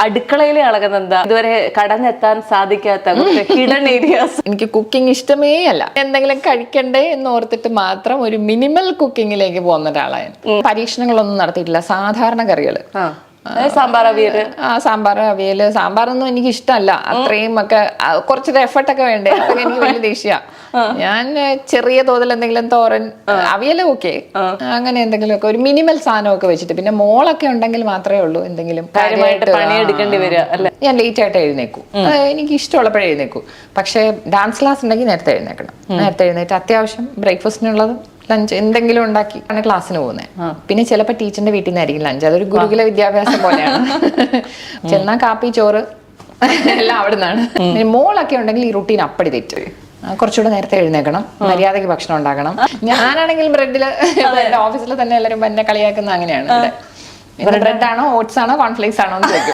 അടുക്കളയിൽ ഇളകുന്ന എന്താ ഇതുവരെ കടന്നെത്താൻ സാധിക്കാത്ത ഹിഡൻ ഏരിയാസ്? എനിക്ക് കുക്കിംഗ് ഇഷ്ടമേ അല്ല. എന്തെങ്കിലും കഴിക്കണ്ടേ എന്ന് ഓർത്തിട്ട് മാത്രം ഒരു മിനിമൽ കുക്കിങ്ങിലേക്ക് പോകുന്ന ഒരാളാണ്. പരീക്ഷണങ്ങളൊന്നും നടത്തിയിട്ടില്ല. സാധാരണ കറികള്, സാമ്പാർ, അവിയല്. സാമ്പാർ, അവിയല്. സാമ്പാറൊന്നും എനിക്ക് ഇഷ്ടമല്ല. അത്രയും ഒക്കെ കുറച്ചൊരു എഫർട്ടൊക്കെ വേണ്ടേ. അതൊക്കെ എനിക്ക് വലിയ ദേഷ്യ. ഞാൻ ചെറിയ തോതിൽ എന്തെങ്കിലും തോരൻ, അവിയല് ഓക്കെ, അങ്ങനെ എന്തെങ്കിലും ഒക്കെ ഒരു മിനിമൽ സാധനമൊക്കെ വെച്ചിട്ട്, പിന്നെ മോളൊക്കെ ഉണ്ടെങ്കിൽ മാത്രമേ ഉള്ളൂ എന്തെങ്കിലും പണിയെടുക്കേണ്ടി വരിക അല്ലെ. ഞാൻ ലേറ്റ് ആയിട്ട് എഴുന്നേക്കും. എനിക്ക് ഇഷ്ടമുള്ളപ്പോഴേ എഴുന്നേക്കും. പക്ഷെ ഡാൻസ് ക്ലാസ് ഉണ്ടെങ്കിൽ നേരത്തെ എഴുന്നേക്കണം. നേരത്തെ എഴുന്നേറ്റ് അത്യാവശ്യം ബ്രേക്ക്ഫാസ്റ്റിനുള്ളതും ലഞ്ച് എന്തെങ്കിലും ഉണ്ടാക്കി ആണ് ക്ലാസ്സിന് പോകുന്നത്. പിന്നെ ചിലപ്പോൾ ടീച്ചറിന്റെ വീട്ടിൽ നിന്നായിരിക്കും ലഞ്ച്. അതൊരു ഗുരുകുല വിദ്യാഭ്യാസം പോലെയാണ്. ചെന്നാ കാപ്പി, ചോറ് എല്ലാം അവിടെ നിന്നാണ്. മോളൊക്കെ ഉണ്ടെങ്കിൽ ഈ റുട്ടീൻ അപ്പടി തെറ്റ്. കുറച്ചുകൂടെ നേരത്തെ എഴുന്നേക്കണം, മര്യാദയ്ക്ക് ഭക്ഷണം ഉണ്ടാക്കണം. ഞാനാണെങ്കിൽ ബ്രെഡില്, എന്റെ ഓഫീസിൽ തന്നെ എല്ലാവരും എന്നെ കളിയാക്കുന്ന അങ്ങനെയാണ്. ബ്രെഡ് ആണോ ഓട്സ് ആണോ കോൺഫ്ലേക്സ് ആണോ എന്ന് ചോദിക്കും.